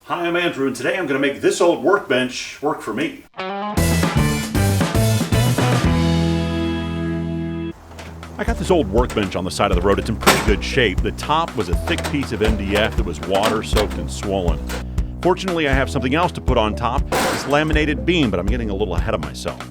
Hi, I'm Andrew, and today I'm going to make this old workbench work for me. I got this old workbench on the side of the road. It's in pretty good shape. The top was a thick piece of MDF that was water-soaked and swollen. Fortunately, I have something else to put on top, this laminated beam, but I'm getting a little ahead of myself.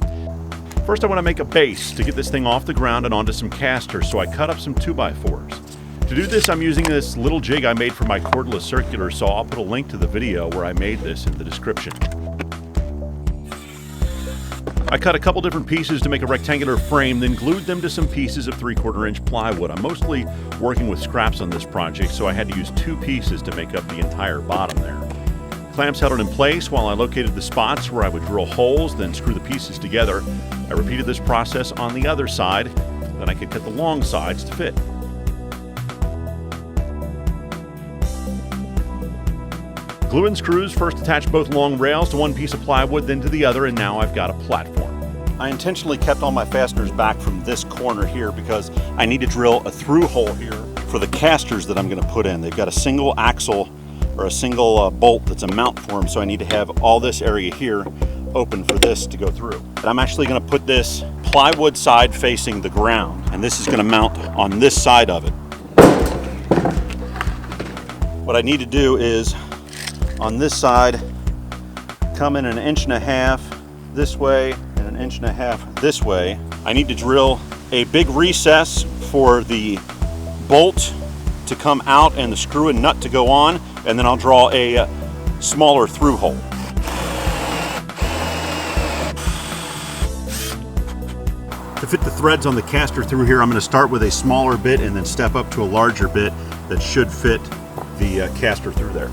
First, I want to make a base to get this thing off the ground and onto some casters, so I cut up some 2x4s. To do this, I'm using this little jig I made for my cordless circular saw. I'll put a link to the video where I made this in the description. I cut a couple different pieces to make a rectangular frame, then glued them to some pieces of 3/4 inch plywood. I'm mostly working with scraps on this project, so I had to use 2 pieces to make up the entire bottom there. Clamps held it in place while I located the spots where I would drill holes, then screw the pieces together. I repeated this process on the other side, then I could cut the long sides to fit. Glue and screws first attach both long rails to one piece of plywood, then to the other, and now I've got a platform. I intentionally kept all my fasteners back from this corner here because I need to drill a through hole here for the casters that I'm going to put in. They've got a single axle or a single bolt that's a mount for them, so I need to have all this area here open for this to go through. And I'm actually going to put this plywood side facing the ground, and this is going to mount on this side of it. What I need to do is, on this side, come in 1.5 inches this way and 1.5 inches this way. I need to drill a big recess for the bolt to come out and the screw and nut to go on, and then I'll draw a smaller through hole. To fit the threads on the caster through here, I'm going to start with a smaller bit and then step up to a larger bit that should fit the caster through there.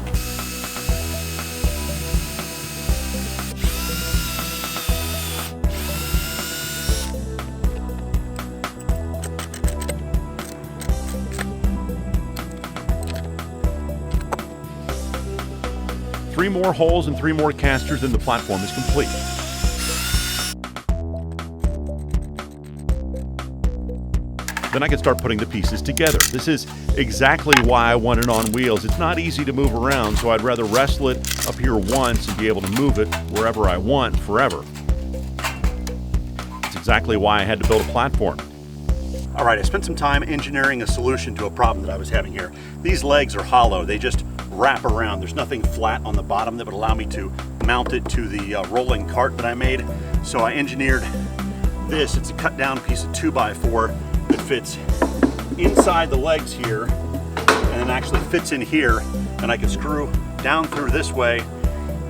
Three more holes and 3 more casters, and the platform is complete. Then I can start putting the pieces together. This is exactly why I want it on wheels. It's not easy to move around, so I'd rather wrestle it up here once and be able to move it wherever I want forever. It's exactly why I had to build a platform. All right, I spent some time engineering a solution to a problem that I was having here. These legs are hollow. They just wrap around. There's nothing flat on the bottom that would allow me to mount it to the rolling cart that I made. So I engineered this. It's a cut down piece of 2x4 that fits inside the legs here and then actually fits in here, and I can screw down through this way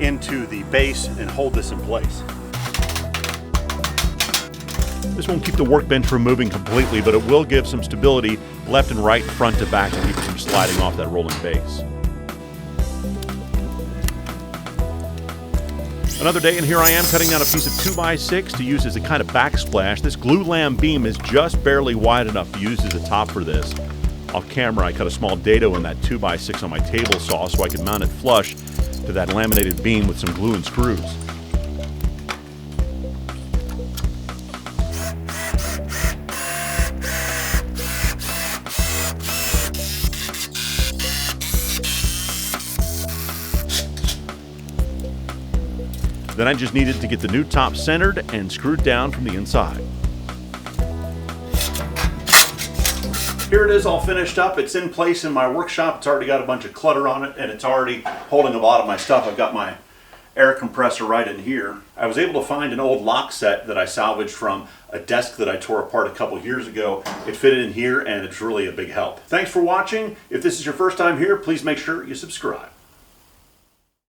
into the base and hold this in place. This won't keep the workbench from moving completely, but it will give some stability left and right, front to back, to keep it from sliding off that rolling base. Another day, and here I am cutting out a piece of 2x6 to use as a kind of backsplash. This glue lam beam is just barely wide enough to use as a top for this. Off camera, I cut a small dado in that 2x6 on my table saw so I could mount it flush to that laminated beam with some glue and screws. Then I just needed to get the new top centered and screwed down from the inside. Here it is all finished up. It's in place in my workshop. It's already got a bunch of clutter on it, and it's already holding a lot of my stuff. I've got my air compressor right in here. I was able to find an old lock set that I salvaged from a desk that I tore apart a couple years ago. It fitted in here, and it's really a big help. Thanks for watching. If this is your first time here, please make sure you subscribe.